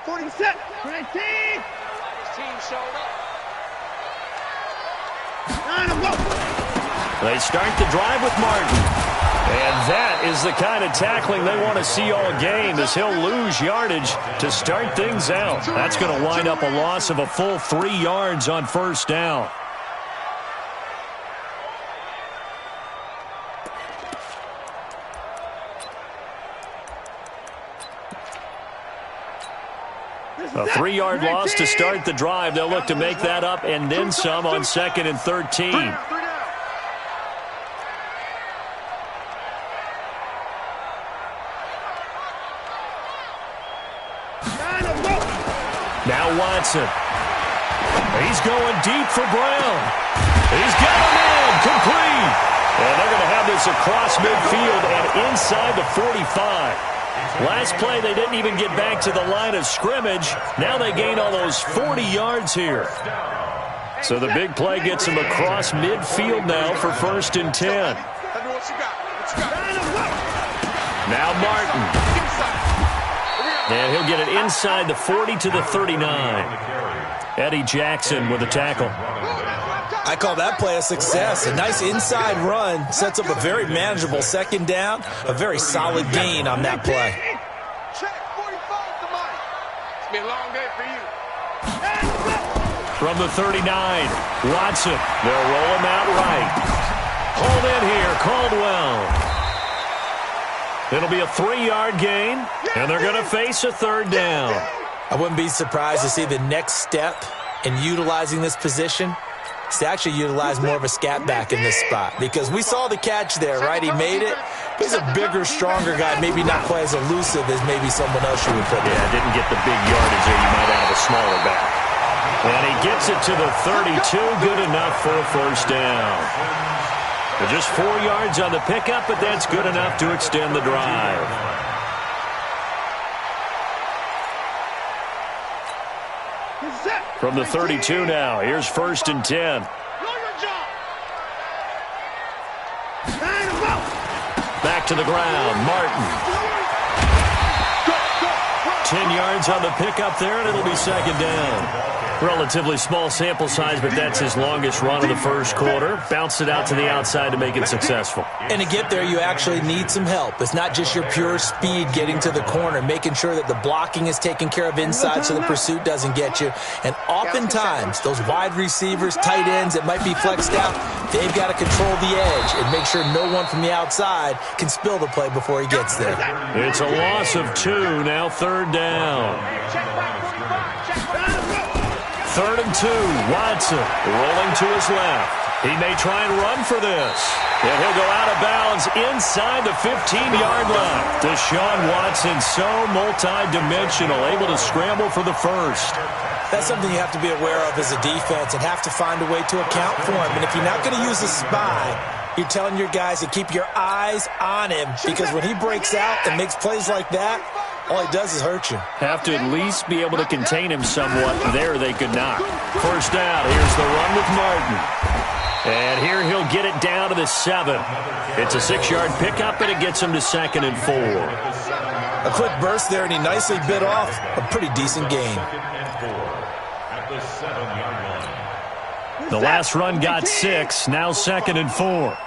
40 set. 20. His team showed up. They start the drive with Martin. And that is the kind of tackling they want to see all game, as he'll lose yardage to start things out. That's going to wind up a loss of a full 3 yards on first down. A 3-yard loss to start the drive. They'll look to make that up and then some on 2nd and 13. Now Watson. He's going deep for Brown. He's got him in. Complete. And they're going to have this across midfield and inside the 45. Last play, they didn't even get back to the line of scrimmage. Now they gain almost 40 yards here. So the big play gets them across midfield now for 1st and 10. Now Martin. And he'll get it inside the 40 to the 39. Eddie Jackson with a tackle. I call that play a success. A nice inside run sets up a very manageable 2nd down. A very solid gain on that play. It's been a long day for you. From the 39, Watson. They'll roll him out right. Hold in here, Caldwell. It'll be a 3-yard gain, and they're going to face a 3rd down. I wouldn't be surprised to see the next step in utilizing this position is to actually utilize more of a scat back in this spot, because we saw the catch there, right? He made it. He's a bigger, stronger guy, maybe not quite as elusive as maybe someone else you would put there. Yeah, didn't get the big yardage there. You might have a smaller back. And he gets it to the 32, good enough for a 1st down. Just 4 yards on the pickup, but that's good enough to extend the drive. From the 32 now, here's 1st and 10. Back to the ground, Martin. 10 yards on the pickup there, and it'll be 2nd down. Relatively small sample size, but that's his longest run of the 1st quarter. Bounced it out to the outside to make it successful. And to get there, you actually need some help. It's not just your pure speed getting to the corner, making sure that the blocking is taken care of inside so the pursuit doesn't get you. And oftentimes, those wide receivers, tight ends that might be flexed out, they've got to control the edge and make sure no one from the outside can spill the play before he gets there. It's a loss of 2, now 3rd down. 3rd and 2, Watson rolling to his left. He may try and run for this. And he'll go out of bounds inside the 15-yard line. Deshaun Watson, so multi-dimensional, able to scramble for the 1st. That's something you have to be aware of as a defense and have to find a way to account for him. And if you're not going to use a spy, you're telling your guys to keep your eyes on him, because when he breaks out and makes plays like that, all he does is hurt you. Have to at least be able to contain him somewhat. There they could not. 1st down. Here's the run with Martin. And here he'll get it down to the 7. It's a 6-yard pickup, and it gets him to 2nd and 4. A quick burst there, and he nicely bit off a pretty decent gain. The last run got 6. Now 2nd and 4.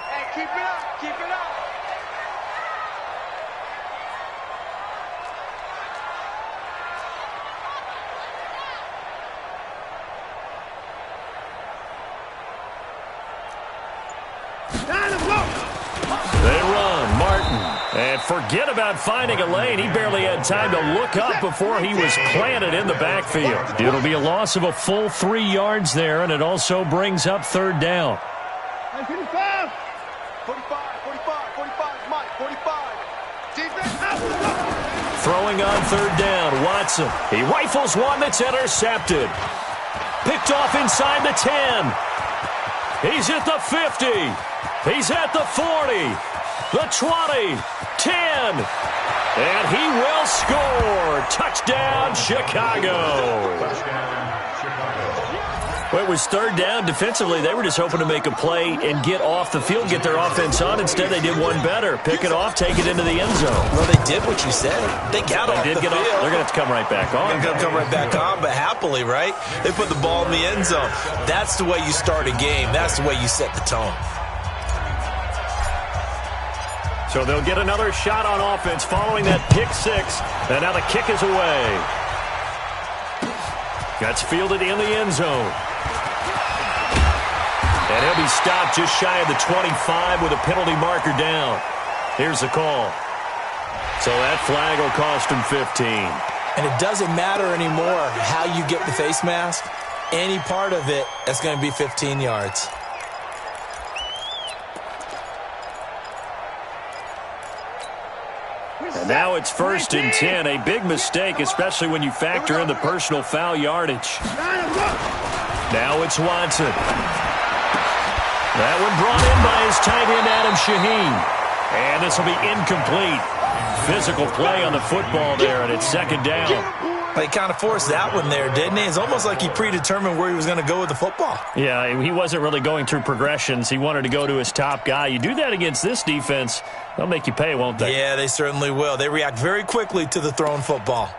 They run, Martin. And forget about finding a lane. He barely had time to look up before he was planted in the backfield. It'll be a loss of a full 3 yards there, and it also brings up 3rd down. 45, 45, Mike, 45. Throwing on 3rd down, Watson. He rifles one that's intercepted. Picked off inside the 10. He's at the 50. He's at the 40. The 20, 10, and he will score. Touchdown, Chicago. Well, it was third down. Defensively, they were just hoping to make a play and get off the field, get their offense on. Instead, they did one better. Pick it off, take it into the end zone. Well, they did what you said. They got off the field. They're going to have to come right back on. They're going to come right back on, but happily, right? They put the ball in the end zone. That's the way you start a game. That's the way you set the tone. So they'll get another shot on offense following that pick six. And now the kick is away. That's fielded in the end zone. And he'll be stopped just shy of the 25 with a penalty marker down. Here's the call. So that flag will cost him 15. And it doesn't matter anymore how you get the face mask. Any part of it, that's going to be 15 yards. And now it's 1st and 10. A big mistake, especially when you factor in the personal foul yardage. Now it's Watson. That one brought in by his tight end, Adam Shaheen. And this will be incomplete. Physical play on the football there, and it's 2nd down. But he kind of forced that one there, didn't he? It's almost like he predetermined where he was going to go with the football. Yeah, he wasn't really going through progressions. He wanted to go to his top guy. You do that against this defense, they'll make you pay, won't they? Yeah, they certainly will. They react very quickly to the thrown football.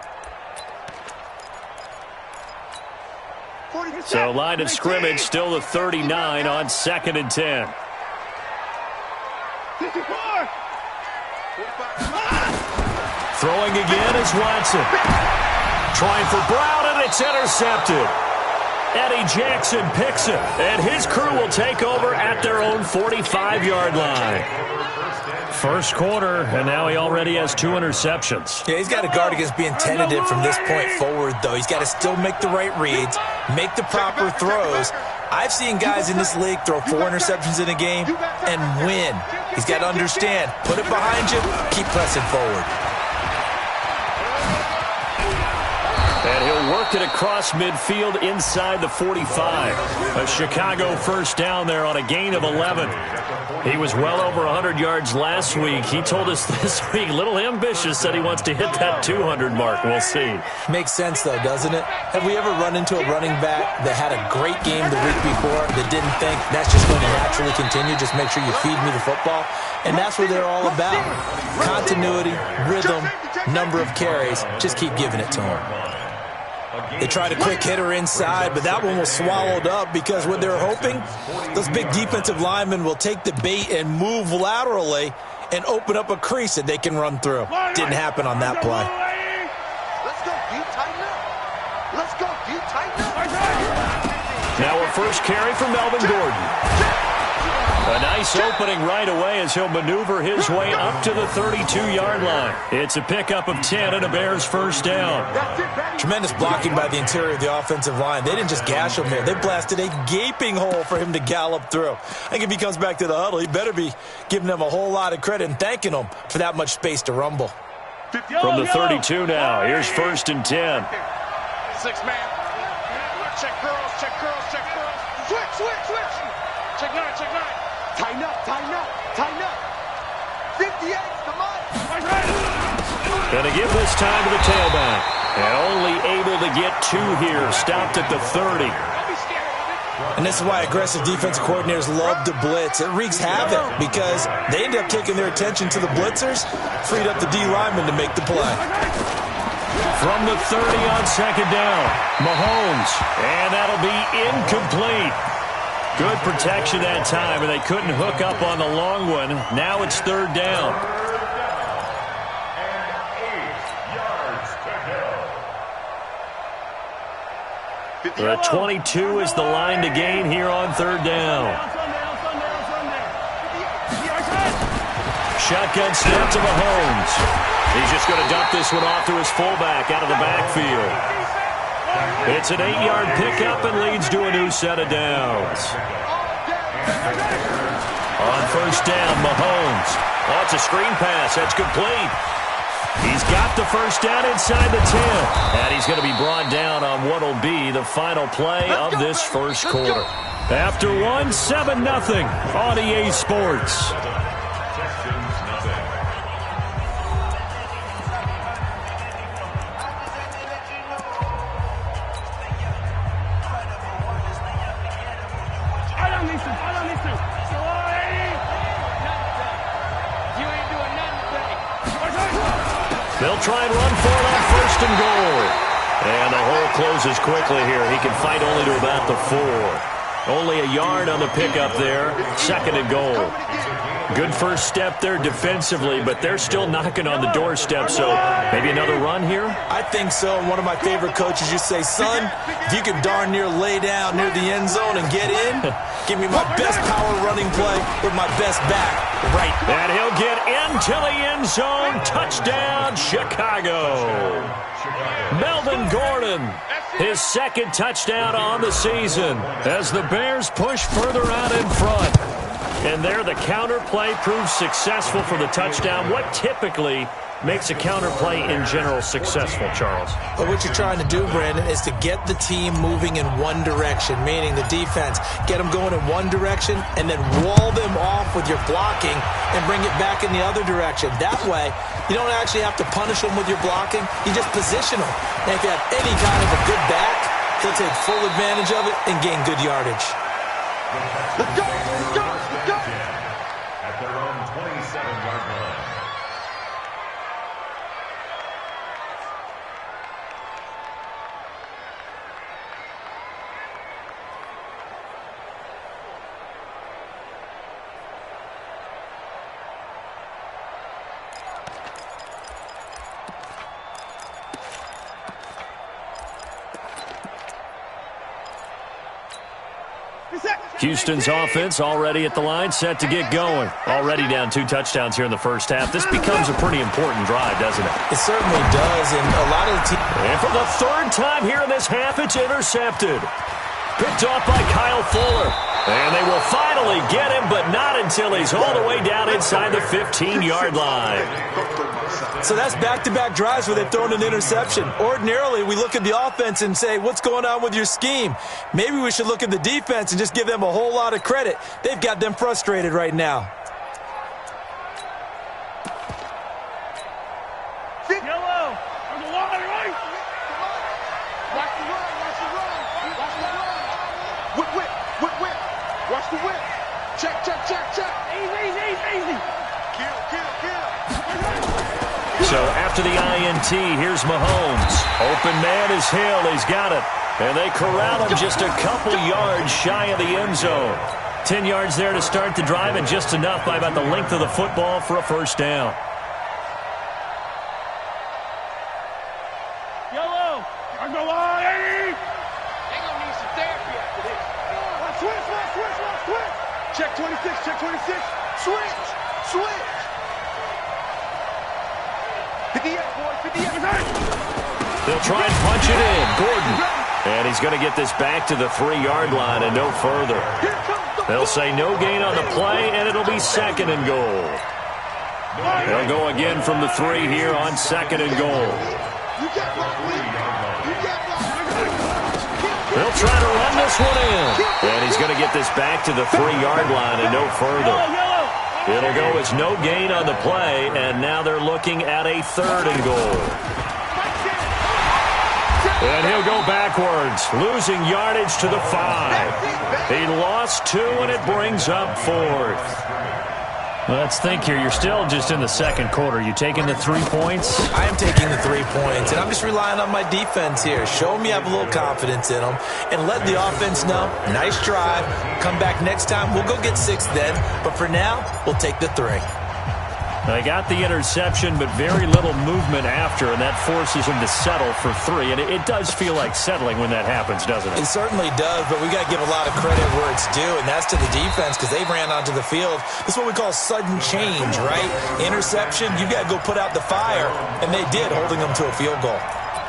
So line of scrimmage still the 39 on 2nd and 10. 54. Throwing again is Watson. Trying for Brown, and it's intercepted. Eddie Jackson picks it, and his crew will take over at their own 45-yard line. First quarter, and now he already has 2 interceptions. Yeah, he's got to guard against being tentative from this point forward, though. He's got to still make the right reads, make the proper throws. I've seen guys in this league throw 4 interceptions in a game and win. He's got to understand, put it behind you, keep pressing forward. And he'll work it across midfield inside the 45. A Chicago first down there on a gain of 11. He was well over 100 yards last week. He told us this week, a little ambitious, said he wants to hit that 200 mark. We'll see. Makes sense, though, doesn't it? Have we ever run into a running back that had a great game the week before that didn't think that's just going to naturally continue? Just make sure you feed me the football. And that's what they're all about. Continuity, rhythm, number of carries. Just keep giving it to him. They tried a quick hitter inside, but that one was swallowed up because what they're hoping, those big defensive linemen will take the bait and move laterally and open up a crease that they can run through. Didn't happen on that play. Let's go, you tighten up. Let's go, you tighten up. Now a first carry for Melvin Gordon. A nice opening right away as he'll maneuver his way up to the 32-yard line. It's a pickup of 10 and a Bears first down. Tremendous blocking by the interior of the offensive line. They didn't just gash him there. They blasted a gaping hole for him to gallop through. I think if he comes back to the huddle, he better be giving them a whole lot of credit and thanking them for that much space to rumble. From the 32 now, here's 1st and 10. 6-man. Check girls, check girls, check girls. Switch, switch, switch. Check 9, check 9. Tighten up, tighten up, tighten up. 58's the money. Gonna give this time to the tailback. And only able to get 2 here. Stopped at the 30. And this is why aggressive defensive coordinators love to blitz. It wreaks havoc because they end up taking their attention to the blitzers, freed up the D lineman to make the play. From the 30 on 2nd down, Mahomes. And that'll be incomplete. Good protection that time, and they couldn't hook up on the long one. Now it's 3rd down. The 22 is the line to gain here on 3rd down. Shotgun snap to Mahomes. He's just going to dump this one off to his fullback out of the backfield. It's an 8-yard pickup and leads to a new set of downs. On 1st down, Mahomes. Oh, it's a screen pass. That's complete. He's got the first down inside the 10. And he's going to be brought down on what will be the final play of this first quarter. After one, 7-0 on EA Sports. They'll try and run for it on 1st and goal. And the hole closes quickly here. He can fight only to about the 4. Only a yard on the pickup there. 2nd and goal. Good first step there defensively, but they're still knocking on the doorstep, so maybe another run here? I think so. And one of my favorite coaches used to say, son, if you can darn near lay down near the end zone and get in, give me my best power running play with my best back. Right. And he'll get into the end zone. Touchdown, Chicago. Melvin Gordon, his 2nd touchdown on the season as the Bears push further out in front. And there, the counter play proves successful for the touchdown. What typically makes a counter play in general successful, Charles? But what you're trying to do, Brandon, is to get the team moving in one direction, meaning the defense, get them going in one direction and then wall them off with your blocking and bring it back in the other direction. That way, you don't actually have to punish them with your blocking. You just position them. And if you have any kind of a good back, they'll take full advantage of it and gain good yardage. Let's go! Let's go! Let's go! At their own 27-yard line. Houston's offense already at the line, set to get going. Already down 2 touchdowns here in the first half. This becomes a pretty important drive, doesn't it? It certainly does, and a lot of the team... And for the 3rd time here in this half, it's intercepted. Picked off by Kyle Fuller. And they will finally get him, but not until he's all the way down inside the 15-yard line. So that's back-to-back drives where they've thrown an interception. Ordinarily, we look at the offense and say, what's going on with your scheme? Maybe we should look at the defense and just give them a whole lot of credit. They've got them frustrated right now. Yellow! On the line, right? Watch the run, watch the run, watch the run. Whip, whip, whip, whip. Watch the whip. Check, check, check, check. Easy, easy, easy. Kill, kill, kill. So after the INT, here's Mahomes. Open man is Hill. He's got it. And they corral him just a couple yards shy of the end zone. 10 yards there to start the drive, and just enough by about the length of the football for a first down. Yellow! On the line! They're gonna need some therapy after this. Switch, switch, switch, switch! Check 26, check 26. Switch! Switch! 58, boys, 58. They'll try and punch it in. Gordon. And he's going to get this back to the 3-yard line and no further. They'll say no gain on the play, and it'll be 2nd and goal. They'll go again from the 3 here on 2nd and goal. They'll try to run this one in. And he's going to get this back to the 3-yard line and no further. It'll go as no gain on the play, and now they're looking at a 3rd and goal. And he'll go backwards, losing yardage to the 5. He lost 2, and it brings up 4th. Let's think here. You're still just in the 2nd quarter. You taking the 3 points? I am taking the 3 points, and I'm just relying on my defense here. Show them you have a little confidence in them, and let the offense know, nice drive. Come back next time. We'll go get 6 then, but for now, we'll take the 3. They got the interception, but very little movement after, and that forces him to settle for 3. And it does feel like settling when that happens, doesn't it? It certainly does, but we got to give a lot of credit where it's due, and that's to the defense because they ran onto the field. This is what we call sudden change, right? Interception, you got to go put out the fire, and they did, holding them to a field goal.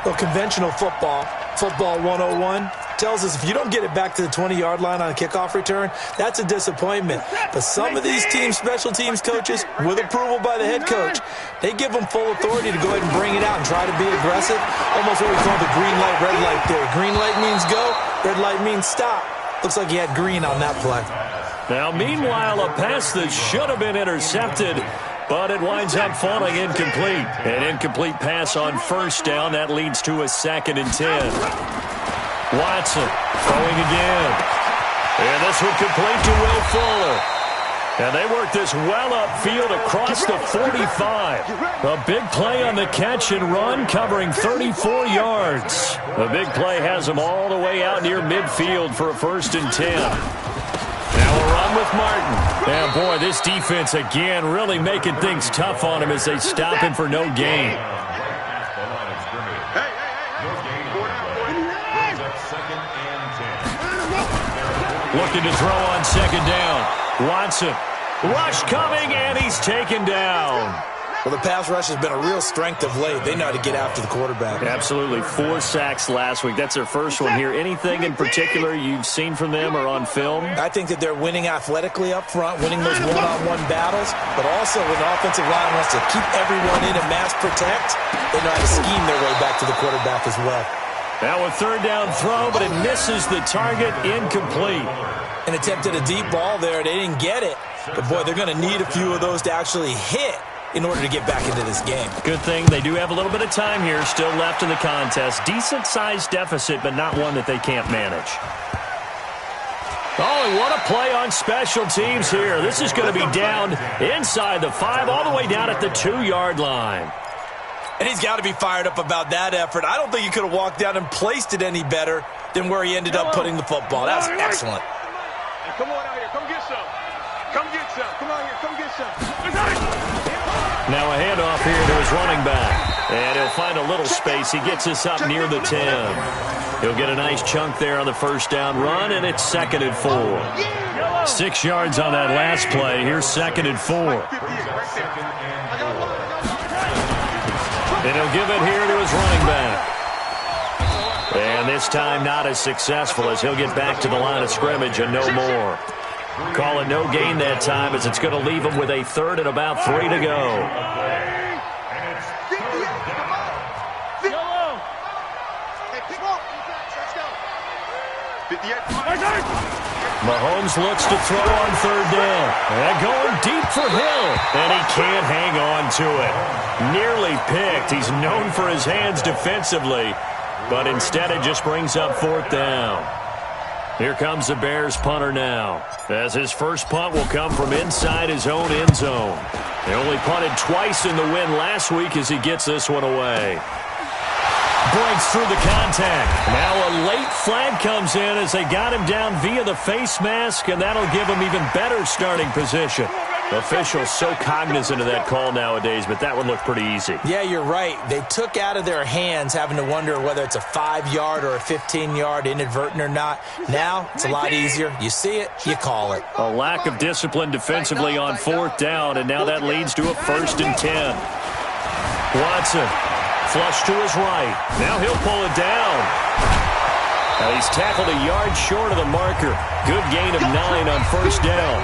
Well, conventional football 101, tells us if you don't get it back to the 20-yard line on a kickoff return, that's a disappointment. But some of these teams, special teams coaches, with approval by the head coach, they give them full authority to go ahead and bring it out and try to be aggressive. Almost what we call the green light, red light theory. Green light means go, red light means stop. Looks like he had green on that play. Now, meanwhile, a pass that should have been intercepted, but it winds up falling incomplete. An incomplete pass on first down. That leads to a 2nd and 10. Watson throwing again. And this one complete to Will Fuller. And they work this well upfield across the 45. A big play on the catch and run, covering 34 yards. The big play has them all the way out near midfield for a 1st and 10. Now a run with Martin. And boy, this defense again really making things tough on him as they stop him for no gain. Looking to throw on 2nd down. Watson. Rush coming, and he's taken down. Well, the pass rush has been a real strength of late. They know how to get after the quarterback. Absolutely. 4 sacks last week. That's their first one here. Anything in particular you've seen from them or on film? I think that they're winning athletically up front, winning those one-on-one battles, but also when the offensive line wants to keep everyone in and mass protect, they know how to scheme their way back to the quarterback as well. Now a 3rd down throw, but it misses the target, incomplete. And attempted a deep ball there. They didn't get it. But, boy, they're going to need a few of those to actually hit in order to get back into this game. Good thing they do have a little bit of time here still left in the contest. Decent-sized deficit, but not one that they can't manage. Oh, and what a play on special teams here. This is going to be down inside the 5, all the way down at the 2-yard line. And he's got to be fired up about that effort. I don't think he could have walked down and placed it any better than where he ended up putting the football. That was excellent. Come on out here. Come get some. Come get some. Come out here. Come get some. Now a handoff here to his running back. And he'll find a little space. He gets us up near the 10. He'll get a nice chunk there on the 1st down run, and it's 2nd and 4. 6 yards on that last play. Here's 2nd and 4. And he'll give it here to his running back. And this time not as successful as he'll get back to the line of scrimmage and no more. Call it no gain that time as it's going to leave him with a 3rd and about 3 to go. Mahomes looks to throw on 3rd down. And going deep for Hill. And he can't hang on to it. Nearly picked. He's known for his hands defensively. But instead it just brings up 4th down. Here comes the Bears punter now, as his first punt will come from inside his own end zone. They only punted twice in the win last week as he gets this one away. Breaks through the contact. Now a late flag comes in as they got him down via the face mask, and that'll give him even better starting position. Officials so cognizant of that call nowadays, but that one looked pretty easy. Yeah, you're right. They took out of their hands having to wonder whether it's a 5-yard or a 15-yard inadvertent or not. Now, it's a lot easier. You see it, you call it. A lack of discipline defensively on 4th down, and now that leads to a 1st and 10. Watson, flush to his right. Now he'll pull it down. Now he's tackled a yard short of the marker. Good gain of 9 on 1st down.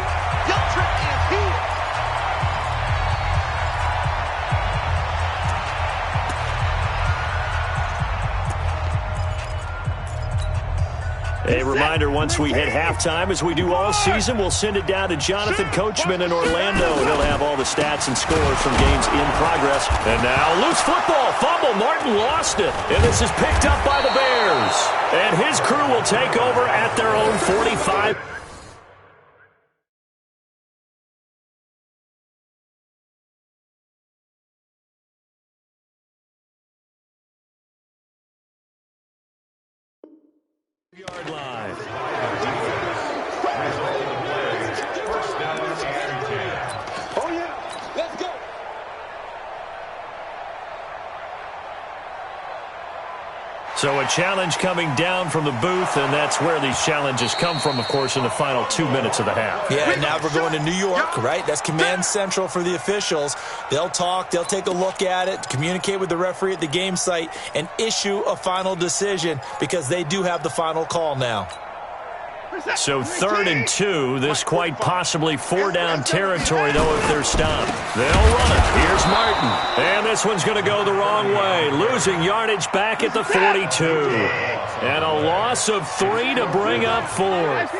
A reminder, once we hit halftime, as we do all season, we'll send it down to Jonathan Coachman in Orlando. He'll have all the stats and scores from games in progress. And now, loose football, fumble. Martin lost it. And this is picked up by the Bears. And his crew will take over at their own 45. Yard line. Oh, yeah. Let's go. So a challenge coming down from the booth, and that's where these challenges come from, of course, in the final 2 minutes of the half. Yeah, and now we're going to New York, right? That's command central for the officials. They'll talk, they'll take a look at it, communicate with the referee at the game site, and issue a final decision because they do have the final call now. So 3rd and 2, this quite possibly 4-down territory, though, if they're stopped. They'll run it. Here's Martin. And this one's going to go the wrong way, losing yardage back at the 42. And a loss of 3 to bring up 4th.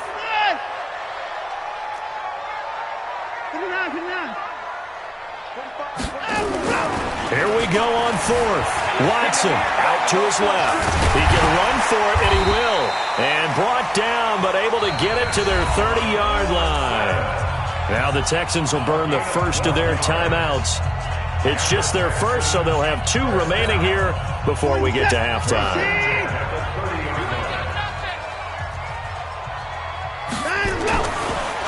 Here we go on 4th. Watson out to his left. He can run for it, and he will. And brought down, but able to get it to their 30-yard line. Now the Texans will burn the first of their timeouts. It's just their first, so they'll have 2 remaining here before we get to halftime.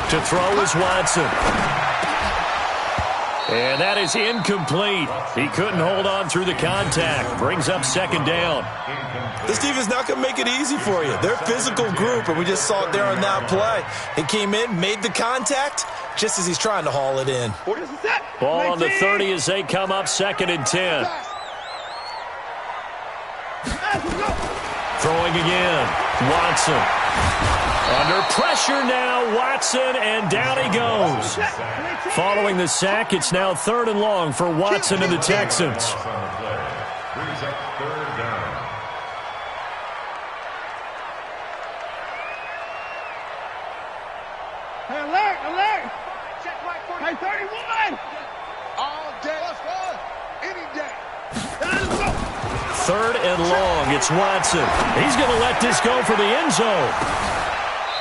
To throw is Watson. And that is incomplete. He couldn't hold on through the contact. Brings up second down. This defense not going to make it easy for you. They're a physical group, and we just saw it there on that play. He came in, made the contact, just as he's trying to haul it in. Ball on the 30 as they come up 2nd and 10. Throwing again. Watson. Under pressure now, Watson, and down he goes. Following the sack, it's now 3rd and long for Watson and the Texans. Hey, alert, alert! Hey, 31! All day, any day. 3rd and long, it's Watson. He's going to let this go for the end zone.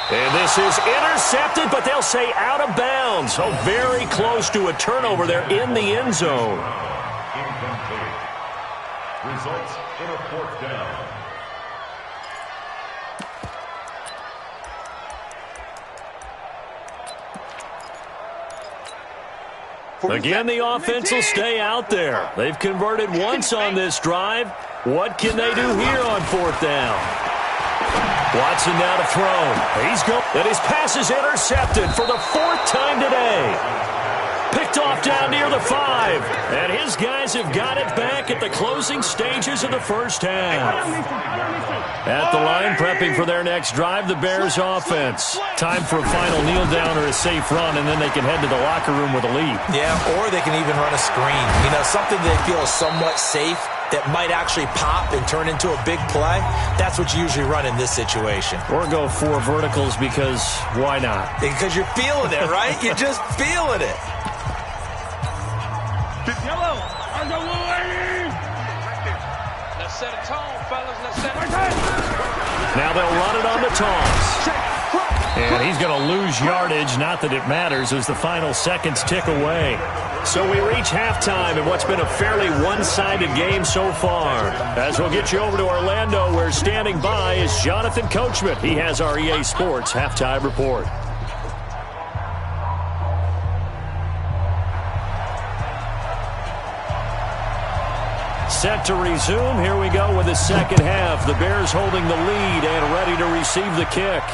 And this is intercepted, but they'll say out of bounds. So very close to a turnover there in the end zone. Incomplete. Results in a 4th down. Again, the offense will stay out there. They've converted once on this drive. What can they do here on 4th down? Watson now to throw. He's going. And his pass is intercepted for the 4th time today. Picked off down near the 5. And his guys have got it back at the closing stages of the first half. At the line, prepping for their next drive, the Bears offense. Time for a final kneel down or a safe run, and then they can head to the locker room with a lead. Yeah, or they can even run a screen. You know, something they feel is somewhat safe that might actually pop and turn into a big play. That's what you usually run in this situation. Or go 4 verticals because why not? Because you're feeling it, right? You're just feeling it. Yellow, on the line. Let's set a tone, fellas. Let's set a tone. Now they'll run it on the toss. And he's going to lose yardage. Not that it matters as the final seconds tick away. So we reach halftime in what's been a fairly one-sided game so far. As we'll get you over to Orlando, where standing by is Jonathan Coachman. He has our EA Sports halftime report. Set to resume. Here we go with the second half. The Bears holding the lead and ready to receive the kick.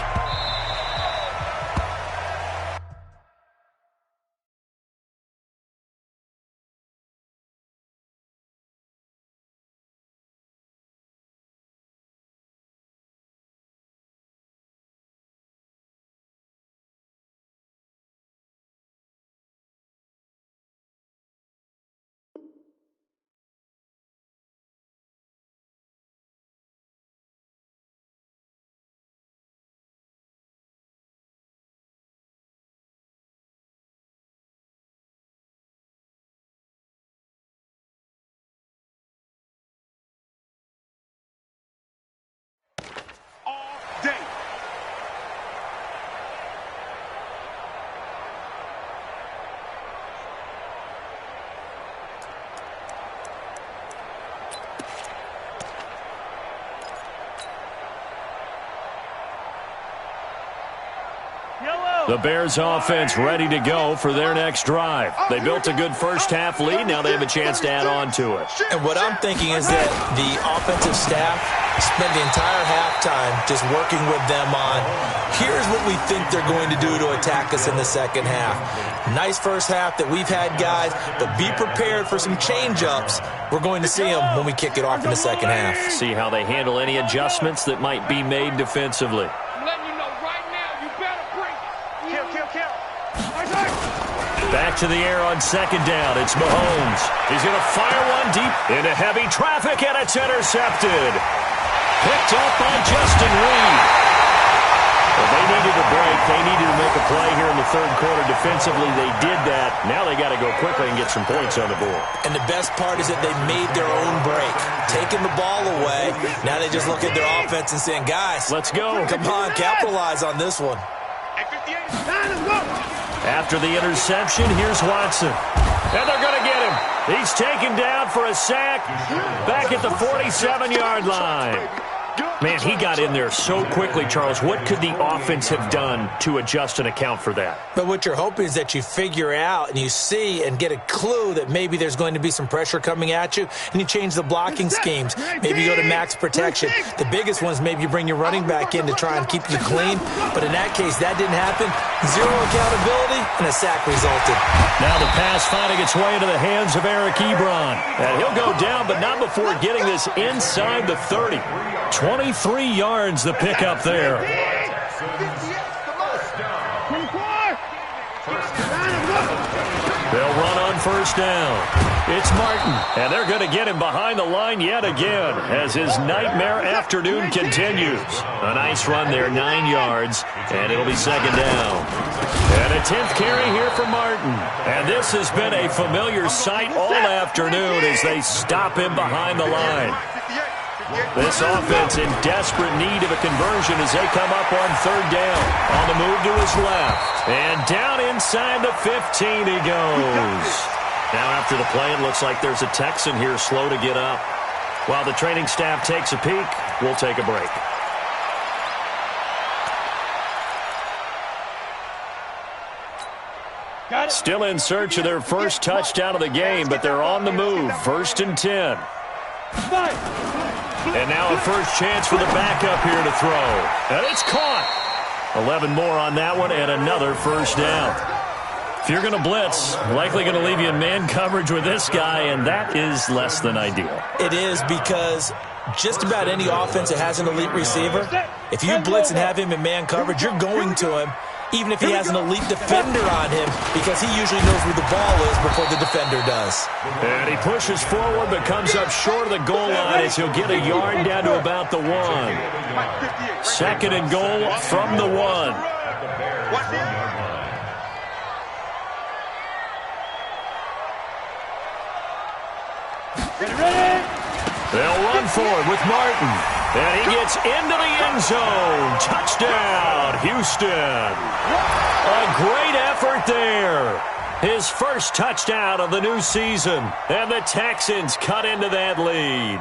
The Bears offense ready to go for their next drive. They built a good first half lead. Now they have a chance to add on to it. And what I'm thinking is that the offensive staff spent the entire halftime just working with them on, here's what we think they're going to do to attack us in the second half. Nice first half that we've had, guys, but be prepared for some change-ups. We're going to see them when we kick it off in the second half. See how they handle any adjustments that might be made defensively. Back to the air on second down. It's Mahomes. He's going to fire one deep into heavy traffic, and it's intercepted. Picked up by Justin Reed. Well, they needed a break. They needed to make a play here in the third quarter. Defensively, they did that. Now they got to go quickly and get some points on the board. And the best part is that they made their own break. Taking the ball away. Now they just look at their offense and saying, guys, let's go. Come on, capitalize on this one. Hey, 58. Let's go. After the interception, here's Watson. And they're going to get him. He's taken down for a sack back at the 47-yard line. Man, he got in there so quickly, Charles. What could the offense have done to adjust and account for that? But what you're hoping is that you figure out and you see and get a clue that maybe there's going to be some pressure coming at you, and you change the blocking schemes. Maybe you go to max protection. The biggest one is maybe you bring your running back in to try and keep you clean. But in that case, that didn't happen. Zero accountability, and a sack resulted. Now the pass finding its way into the hands of Eric Ebron. And he'll go down, but not before getting this inside the 30. 23 yards the pickup there. They'll run on first down. It's Martin, and they're going to get him behind the line yet again as his nightmare afternoon continues. A nice run there, 9 yards, and it'll be second down. And a 10th carry here for Martin. And this has been a familiar sight all afternoon as they stop him behind the line. This offense in desperate need of a conversion as they come up on third down. On the move to his left. And down inside the 15 he goes. Now after the play, it looks like there's a Texan here slow to get up. While the training staff takes a peek, we'll take a break. Still in search of their first touchdown of the game, but they're on the move. 1st and 10. And now a first chance for the backup here to throw. And it's caught. 11 more on that one and another first down. If you're going to blitz, likely going to leave you in man coverage with this guy, and that is less than ideal. It is because just about any offense that has an elite receiver, if you blitz and have him in man coverage, you're going to him, even if he has an elite defender on him, because he usually knows where the ball is before the defender does. And he pushes forward but comes up short of the goal line as he'll get a yard down to about the 1. 2nd and goal from the 1. They'll run for it with Martin. And he gets into the end zone. Touchdown, Houston. A great effort there. His first touchdown of the new season. And the Texans cut into that lead.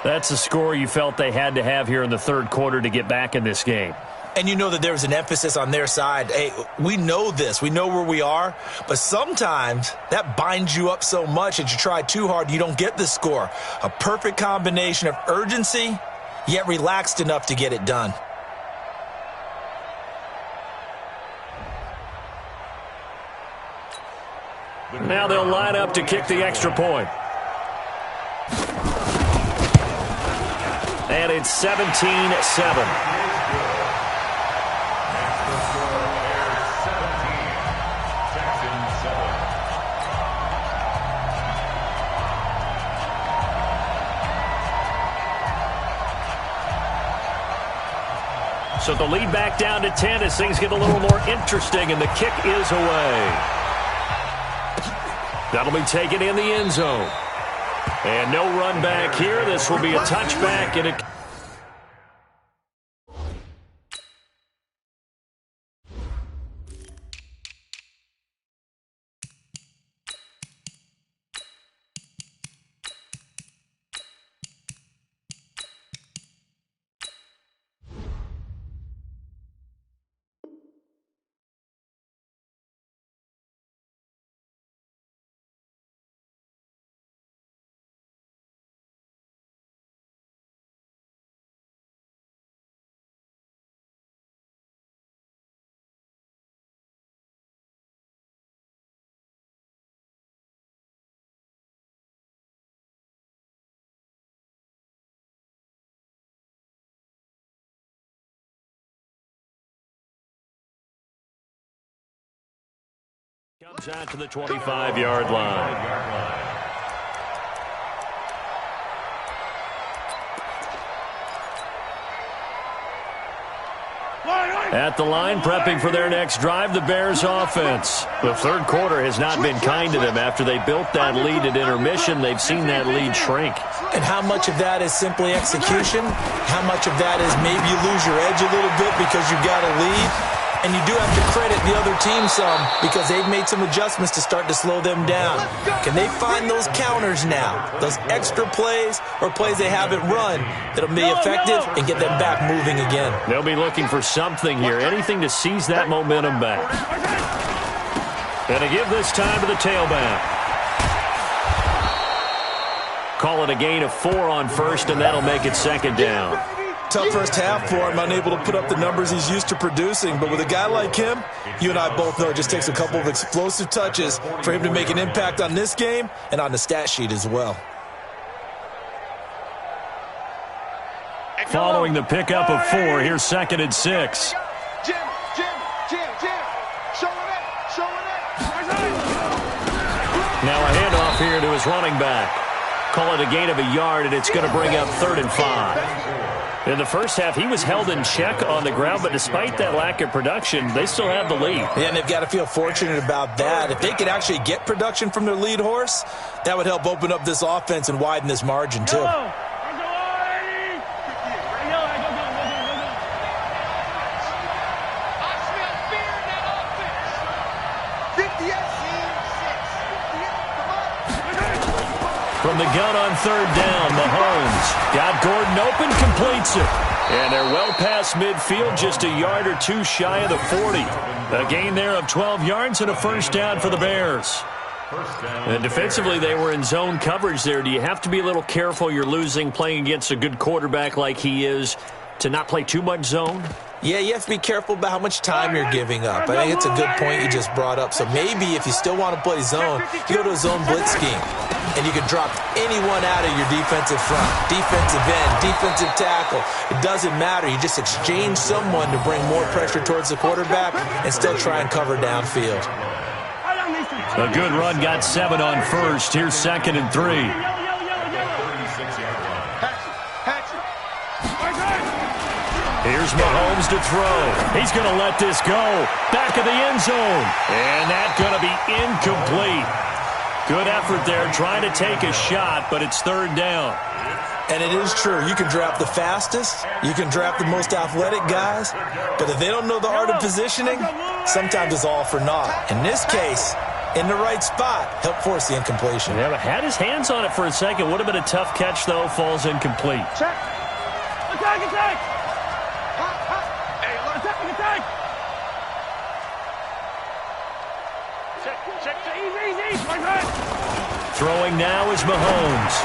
That's a score you felt they had to have here in the third quarter to get back in this game. And you know that there was an emphasis on their side. Hey, we know this. We know where we are. But sometimes that binds you up so much that you try too hard, you don't get the score. A perfect combination of urgency, yet relaxed enough to get it done. Now they'll line up to kick the extra point. And it's 17-7. So the lead back down to 10 as things get a little more interesting, and the kick is away. That'll be taken in the end zone. And no run back here. This will be a touchback, and it... comes out to the 25-yard line. At the line, prepping for their next drive, the Bears offense. The third quarter has not been kind to them. After they built that lead at intermission, they've seen that lead shrink. And how much of that is simply execution? How much of that is maybe you lose your edge a little bit because you've got a lead? And you do have to credit the other team some because they've made some adjustments to start to slow them down. Can they find those counters now, those extra plays or plays they haven't run that'll be effective and get them back moving again? They'll be looking for something here, anything to seize that momentum back. And to give this time to the tailback. Call it a gain of 4 on first, and that'll make it second down. Tough first half for him, unable to put up the numbers he's used to producing. But with a guy like him, you and I both know it just takes a couple of explosive touches for him to make an impact on this game and on the stat sheet as well. Following the pickup of 4, here's second and 6. Jim. Showing it. Now a handoff here to his running back. Call it a gain of a yard, and it's going to bring up 3rd and 5. In the first half, he was held in check on the ground, but despite that lack of production, they still have the lead. Yeah, and they've got to feel fortunate about that. If they could actually get production from their lead horse, that would help open up this offense and widen this margin, too. From the gun on 3rd down, Mahomes got Gordon open, completes it. And they're well past midfield, just a yard or 2 shy of the 40. A gain there of 12 yards and a first down for the Bears. And defensively, they were in zone coverage there. Do you have to be a little careful you're losing playing against a good quarterback like he is to not play too much zone? Yeah, you have to be careful about how much time you're giving up. I think it's a good point you just brought up. So maybe if you still want to play zone, you go to a zone blitz scheme. And you can drop anyone out of your defensive front, defensive end, defensive tackle. It doesn't matter. You just exchange someone to bring more pressure towards the quarterback and still try and cover downfield. A good run got 7 on first. Here's 2nd and 3. Here's Mahomes to throw. He's going to let this go. Back of the end zone. And that's going to be incomplete. Good effort there, trying to take a shot, but it's 3rd down. And it is true. You can draft the fastest. You can draft the most athletic guys. But if they don't know the art of positioning, sometimes it's all for naught. In this case, in the right spot, help force the incompletion. Yeah, but had his hands on it for a second. Would have been a tough catch, though. Falls incomplete. Check. Attack. Hey, attack. Check. Easy. Throwing now is Mahomes.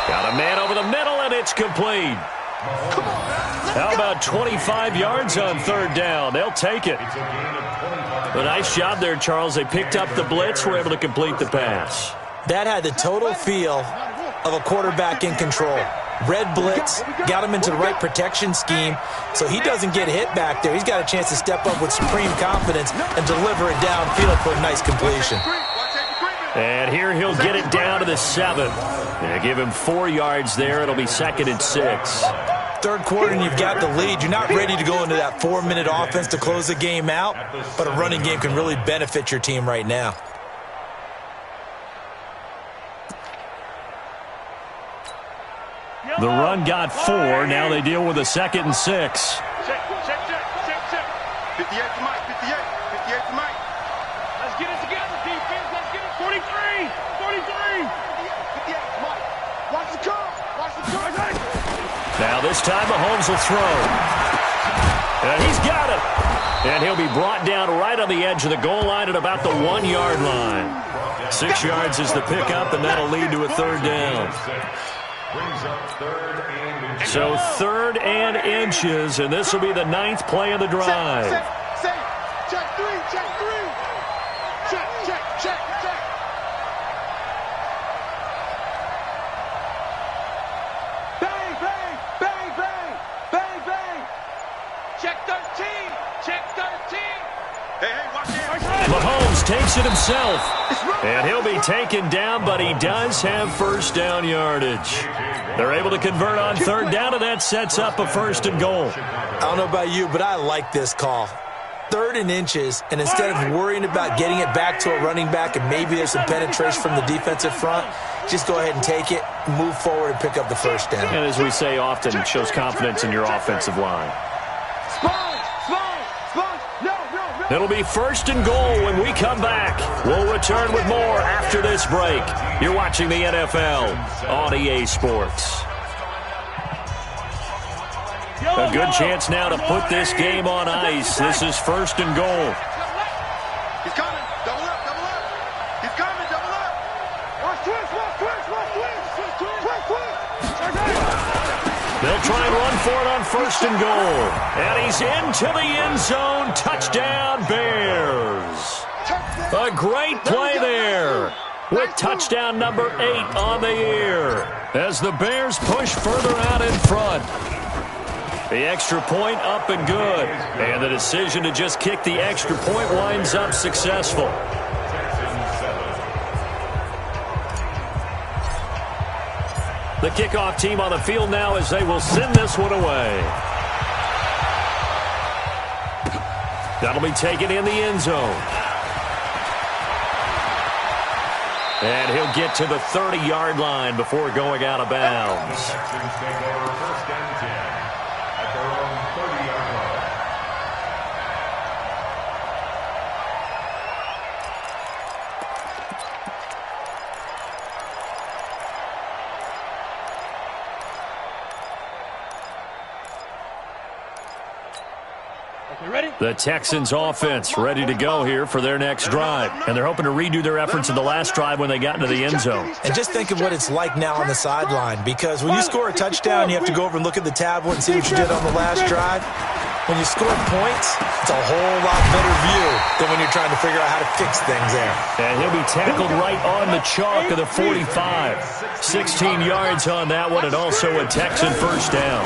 Got a man over the middle, and it's complete. How about 25 yards on 3rd down? They'll take it. A nice job there, Charles. They picked up the blitz, were able to complete the pass. That had the total feel of a quarterback in control. Red blitz, got him into the right protection scheme, so he doesn't get hit back there. He's got a chance to step up with supreme confidence and deliver it downfield for a nice completion. And here he'll get it down to the 7. And give him 4 yards there. It'll be 2nd and 6. 3rd quarter and you've got the lead. You're not ready to go into that 4-minute offense to close the game out, but a running game can really benefit your team right now. The run got 4. Now they deal with a 2nd and 6. Check. 58 to Mike. 58 to Mike. Let's get it together, defense. Let's get it. 43. 58 to Mike. Watch the curve. Now this time Mahomes will throw. And he's got it. And he'll be brought down right on the edge of the goal line at about the 1-yard line. 6 yards is the pickup, and that'll lead to a 3rd down. So 3rd and inches, and this will be the 9th play of the drive. Check 3. Check. Bang. Check 13. Hey, watch it. Mahomes takes it himself, and he'll be taken down, but he does have first down yardage. They're able to convert on 3rd down, and that sets up a 1st and goal. I don't know about you, but I like this call. 3rd and inches, and instead of worrying about getting it back to a running back and maybe there's some penetration from the defensive front, just go ahead and take it, move forward, and pick up the 1st down. And as we say often, it shows confidence in your offensive line. Spine. It'll be 1st and goal when we come back. We'll return with more after this break. You're watching the NFL on EA Sports. A good chance now to put this game on ice. This is 1st and goal. He's coming. Double up, double up. He's coming, double up. Watch twist, watch twist, watch twist. Twist, twist. They'll try and run for it on 1st and goal. And he's into the end zone. Touchdown, Bears. A great play there with touchdown number 8 on the year as the Bears push further out in front. The extra point up and good. And the decision to just kick the extra point winds up successful. The kickoff team on the field now as they will send this one away. That'll be taken in the end zone. And he'll get to the 30-yard line before going out of bounds. The Texans offense ready to go here for their next drive. And they're hoping to redo their efforts in the last drive when they got into the end zone. And just think of what it's like now on the sideline, because when you score a touchdown, you have to go over and look at the tablet and see what you did on the last drive. When you score points, it's a whole lot better view than when you're trying to figure out how to fix things there. And he'll be tackled right on the chalk of the 45. 16 yards on that one, and also a Texan first down.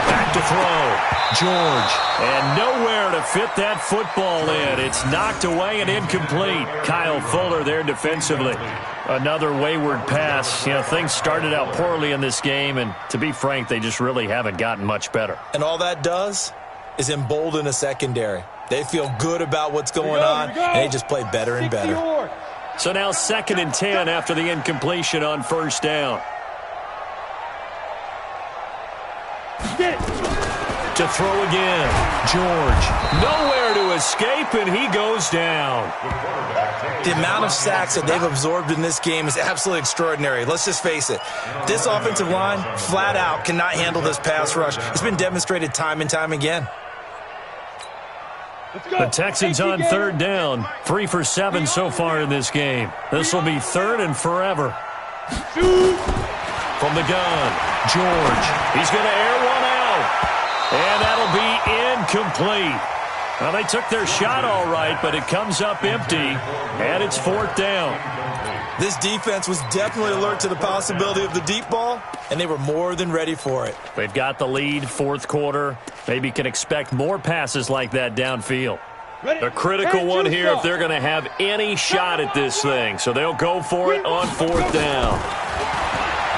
Back to throw. George. And nowhere to fit that football in. It's knocked away and incomplete. Kyle Fuller there defensively. Another wayward pass. You know, things started out poorly in this game, and to be frank, they just really haven't gotten much better. And all that does is embolden a secondary. They feel good about what's going on, and they just play better and better. So now 2nd and 10 after the incompletion on 1st down. Get it. To throw again. George. Nowhere to escape, and he goes down. The amount of sacks that they've absorbed in this game is absolutely extraordinary. Let's just face it. This offensive line, flat out, cannot handle this pass rush. It's been demonstrated time and time again. The Texans on 3rd down. 3 for 7 so far in this game. This will be 3rd and forever. From the gun, George. He's going to air one out. And that'll be incomplete. Well, they took their shot all right, but it comes up empty, and it's 4th down. This defense was definitely alert to the possibility of the deep ball, and they were more than ready for it. They've got the lead, 4th quarter. Maybe can expect more passes like that downfield. A critical one here if they're going to have any shot at this thing. So they'll go for it on 4th down.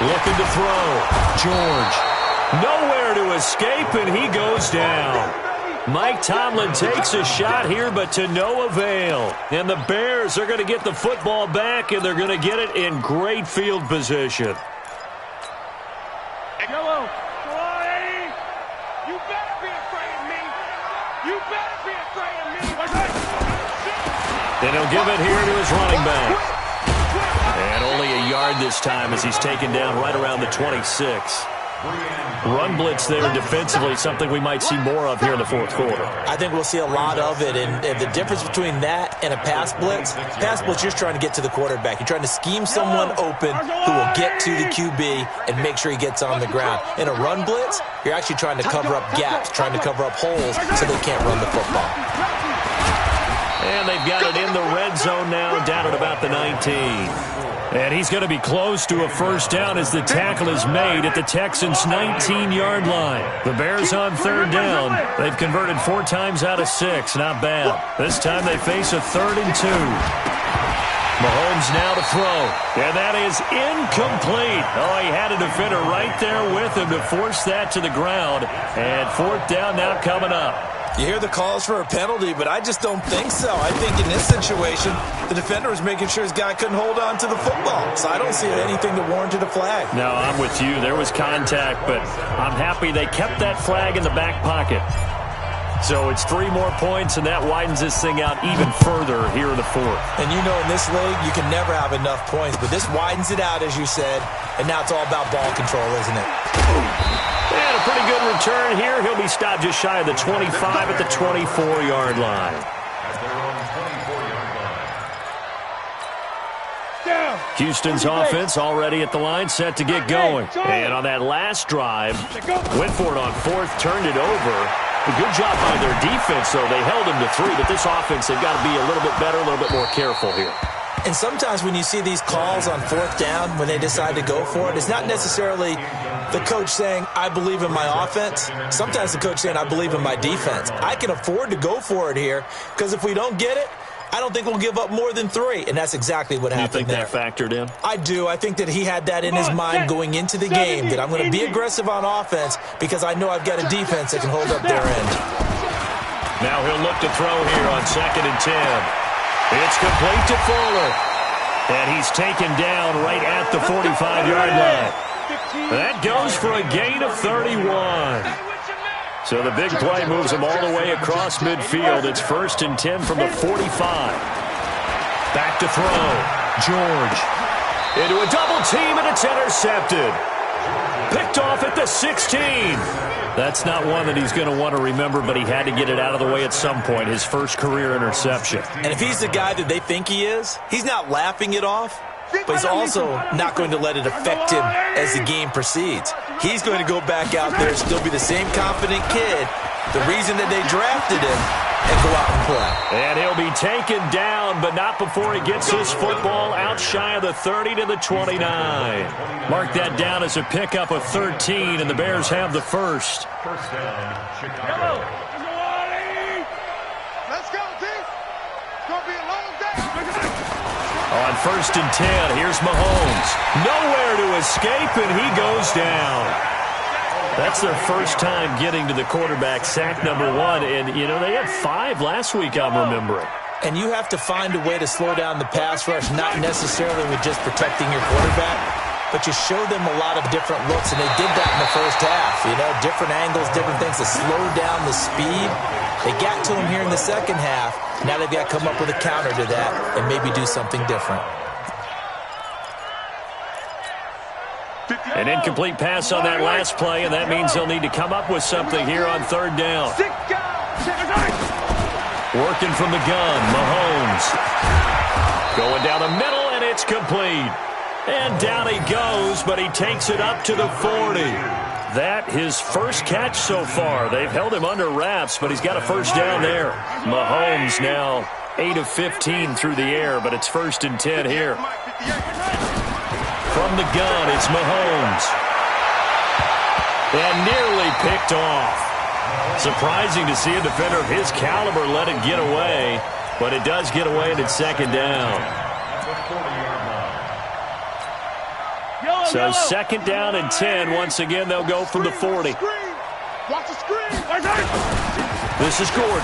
Looking to throw. George. Nowhere to escape, and he goes down. Mike Tomlin takes a shot here, but to no avail. And the Bears are going to get the football back, and they're going to get it in great field position. Yellow. Come on, Eddie. You better be afraid of me. You better be afraid of me. And he'll give it here to his running back. And only a yard this time as he's taken down right around the 26. Run blitz there defensively, something we might see more of here in the 4th quarter. I think we'll see a lot of it, and the difference between that and a pass blitz, you're just trying to get to the quarterback. You're trying to scheme someone open who will get to the QB and make sure he gets on the ground. In a run blitz, you're actually trying to cover up gaps, trying to cover up holes so they can't run the football. And they've got it in the red zone now, down at about the 19. And he's going to be close to a first down as the tackle is made at the Texans' 19-yard line. The Bears on 3rd down. They've converted 4 times out of 6. Not bad. This time they face a 3rd and 2. Mahomes now to throw. And that is incomplete. Oh, he had a defender right there with him to force that to the ground. And 4th down now coming up. You hear the calls for a penalty, but I just don't think so. I think in this situation, the defender was making sure his guy couldn't hold on to the football. So I don't see anything that warranted a flag. No, I'm with you. There was contact, but I'm happy they kept that flag in the back pocket. So it's 3 more points, and that widens this thing out even further here in the fourth. And you know in this league, you can never have enough points, but this widens it out, as you said, and now it's all about ball control, isn't it? And a pretty good return here. He'll be stopped just shy of the 25 at the 24-yard line. Houston's offense already at the line, set to get going. And on that last drive, went for it on fourth, turned it over. A good job by their defense, though. They held him to 3, but this offense, they've got to be a little bit better, a little bit more careful here. And sometimes when you see these calls on fourth down, when they decide to go for it, it's not necessarily the coach saying, I believe in my offense. Sometimes the coach saying, I believe in my defense. I can afford to go for it here, because if we don't get it, I don't think we'll give up more than 3, and that's exactly what happened there. You think that factored in? I do. I think that he had that in his mind going into the game, that I'm going to be aggressive on offense because I know I've got a defense that can hold up their end. Now he'll look to throw here on 2nd and 10. It's complete to Fuller, and he's taken down right at the 45-yard line. That goes for a gain of 31. So the big play moves him all the way across midfield. It's 1st and 10 from the 45. Back to throw. George. Into a double team, and it's intercepted. Picked off at the 16. That's not one that he's going to want to remember, but he had to get it out of the way at some point. His first career interception. And if he's the guy that they think he is, he's not laughing it off, but he's also not going to let it affect him as the game proceeds. He's going to go back out there and still be the same confident kid, the reason that they drafted him, and go out and play. And he'll be taken down, but not before he gets this football out shy of the 30 to the 29. Mark that down as a pickup of 13, and the Bears have the first. First down, Chicago. Let's go, team. It's going to be a long day. On 1st and 10, here's Mahomes. Nowhere to escape, and he goes down. That's their first time getting to the quarterback, sack number 1. And, you know, they had 5 last week, I'm remembering. And you have to find a way to slow down the pass rush, not necessarily with just protecting your quarterback, but you show them a lot of different looks, and they did that in the first half. You know, different angles, different things to slow down the speed. They got to him here in the second half. Now they've got to come up with a counter to that and maybe do something different. An incomplete pass on that last play, and that means they'll need to come up with something here on 3rd down. Working from the gun, Mahomes. Going down the middle, and it's complete. And down he goes, but he takes it up to the 40. That his first catch so far. They've held him under wraps, but he's got a first down there. Mahomes now 8 of 15 through the air, but it's 1st and 10 here. From the gun, it's Mahomes. And nearly picked off. Surprising to see a defender of his caliber let it get away, but it does get away, and it's 2nd down. So 2nd down and 10. Once again, they'll go from the 40. Watch the screen. This is Gordon.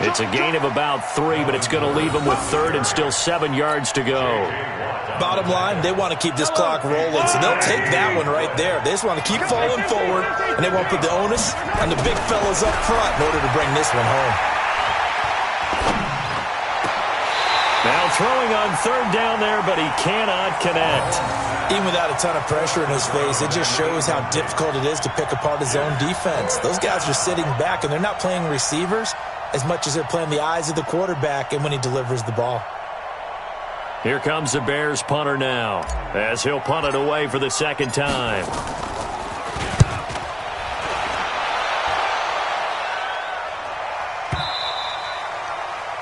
It's a gain of about 3, but it's going to leave them with 3rd and still 7 yards to go. Bottom line, they want to keep this clock rolling, so they'll take that one right there. They just want to keep falling forward, and they want to put the onus on the big fellas up front in order to bring this one home. Now throwing on 3rd down there, but he cannot connect. Even without a ton of pressure in his face, it just shows how difficult it is to pick apart his own defense. Those guys are sitting back, and they're not playing receivers as much as they're playing the eyes of the quarterback and when he delivers the ball. Here comes the Bears punter now, as he'll punt it away for the 2nd time.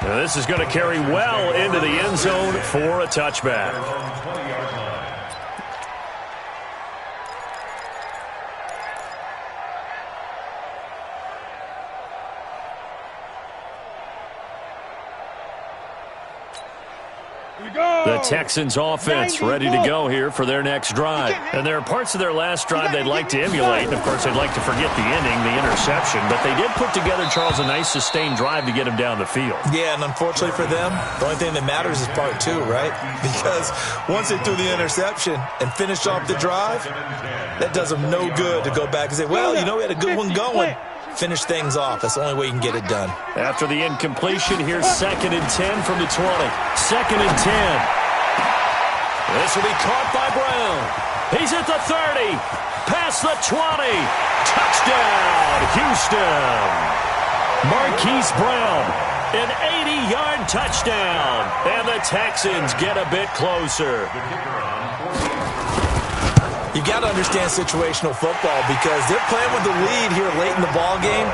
Now this is going to carry well into the end zone for a touchback. The Texans offense ready to go here for their next drive. And there are parts of their last drive they'd like to emulate. And, of course, they'd like to forget the ending, the interception. But they did put together, Charles, a nice sustained drive to get him down the field. Yeah, and unfortunately for them, the only thing that matters is part two, right? Because once they threw the interception and finished off the drive, that does them no good to go back and say, well, you know, we had a good one going. Finish things off. That's the only way you can get it done. After the incompletion, here's 2nd and 10 from the 20. 2nd and 10. This will be caught by Brown. He's at the 30. Past the 20. Touchdown, Houston. Marquise Brown, an 80-yard touchdown. And the Texans get a bit closer. You've got to understand situational football because they're playing with the lead here late in the ball game.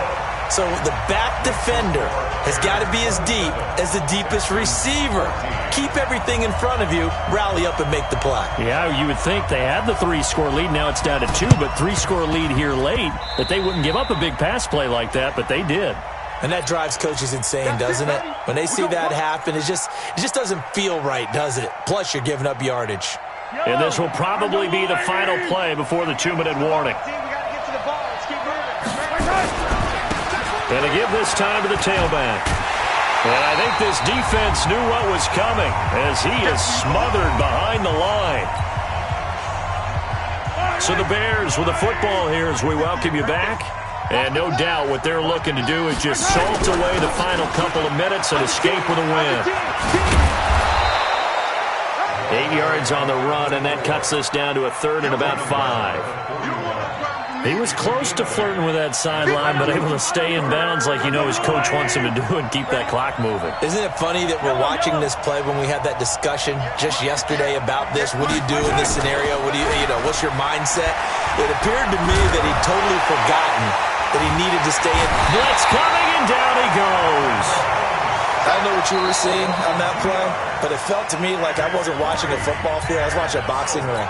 So the back defender has got to be as deep as the deepest receiver. Keep everything in front of you, rally up and make the play. Yeah, you would think they had the 3-score lead. Now it's down to 2, but 3-score lead here late, that they wouldn't give up a big pass play like that, but they did. And that drives coaches insane, doesn't it? When they see that happen, it just doesn't feel right, does it? Plus, you're giving up yardage. And this will probably be the final play before the 2-minute warning. And to give this time to the tailback. And I think this defense knew what was coming as he is smothered behind the line. So the Bears with the football here as we welcome you back. And no doubt what they're looking to do is just salt away the final couple of minutes and escape with a win. 8 yards on the run, and that cuts this down to a 3rd and about 5. He was close to flirting with that sideline, but able to stay in bounds like you know his coach wants him to do and keep that clock moving. Isn't it funny that we're watching this play when we had that discussion just yesterday about this? What do you do in this scenario? What do you know, what's your mindset? It appeared to me that he'd totally forgotten that he needed to stay in. Blitz coming, and down he goes. I don't know what you were seeing on that play, but it felt to me like I wasn't watching a football field. I was watching a boxing ring.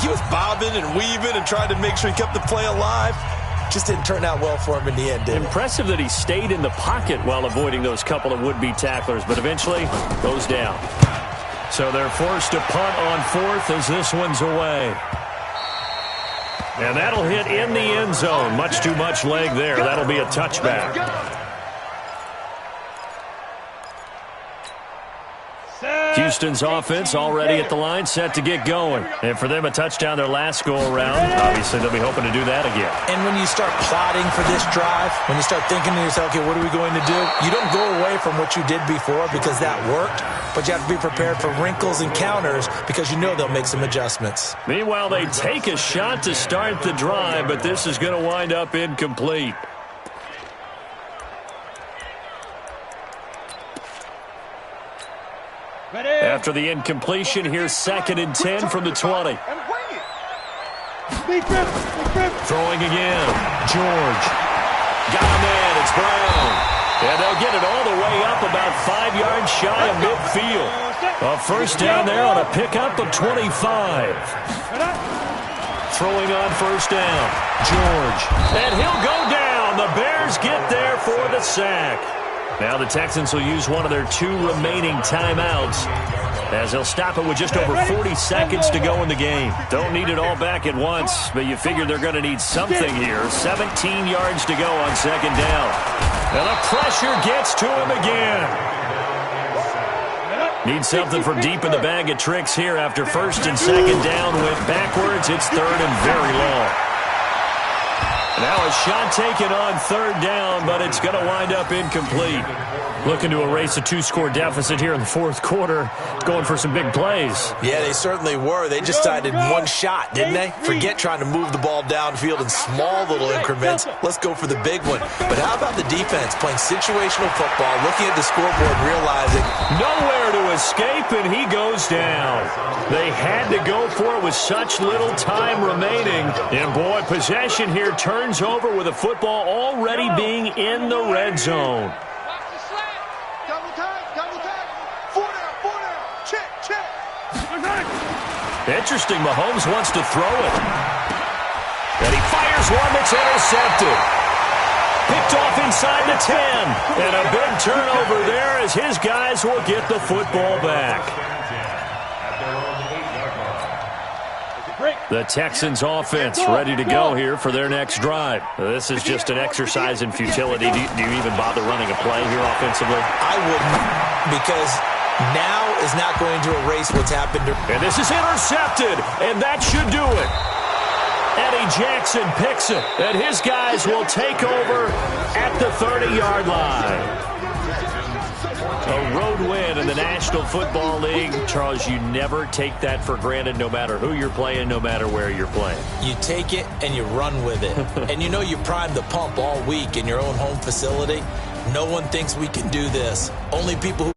He was bobbing and weaving and trying to make sure he kept the play alive. Just didn't turn out well for him in the end, did it? Impressive that he stayed in the pocket while avoiding those couple of would-be tacklers, but eventually goes down. So they're forced to punt on 4th as this one's away. And that'll hit in the end zone. Much too much leg there. That'll be a touchback. Houston's offense already at the line, set to get going. And for them, a touchdown their last go-around. Obviously, they'll be hoping to do that again. And when you start plotting for this drive, when you start thinking to yourself, okay, what are we going to do? You don't go away from what you did before because that worked, but you have to be prepared for wrinkles and counters because you know they'll make some adjustments. Meanwhile, they take a shot to start the drive, but this is going to wind up incomplete. After the incompletion, here's 2nd and 10 from the 20. Throwing again. George. Got a man. It's Brown. And they'll get it all the way up about 5 yards shy of midfield. A first down there on a pickup of 25. Throwing on first down. George. And he'll go down. The Bears get there for the sack. Now the Texans will use one of their 2 remaining timeouts as they'll stop it with just over 40 seconds to go in the game. Don't need it all back at once, but you figure they're going to need something here. 17 yards to go on 2nd down. And the pressure gets to him again. Need something from deep in the bag of tricks here after 1st and 2nd down went backwards. It's 3rd and very long. Now a shot taken on 3rd down, but it's going to wind up incomplete. Looking to erase a 2-score deficit here in the 4th quarter, going for some big plays. Yeah, they certainly were. They just decided one shot, didn't they? Forget trying to move the ball downfield in small little increments. Let's go for the big one. But how about the defense playing situational football, looking at the scoreboard, realizing nowhere to escape, and he goes down. They had to go for it with such little time remaining. And boy, possession here turns over with the football already being in the red zone. Interesting, Mahomes wants to throw it. And he fires one that's intercepted. Picked off inside the 10. And a big turnover there as his guys will get the football back. The Texans offense ready to go here for their next drive. This is just an exercise in futility. Do you even bother running a play here offensively? I wouldn't, because now is not going to erase what's happened. And this is intercepted, and that should do it. Eddie Jackson picks it, and his guys will take over at the 30-yard line. A road win in the National Football League. Charles, you never take that for granted, no matter who you're playing, no matter where you're playing. You take it and you run with it. And you know you primed the pump all week in your own home facility. No one thinks we can do this. Only people who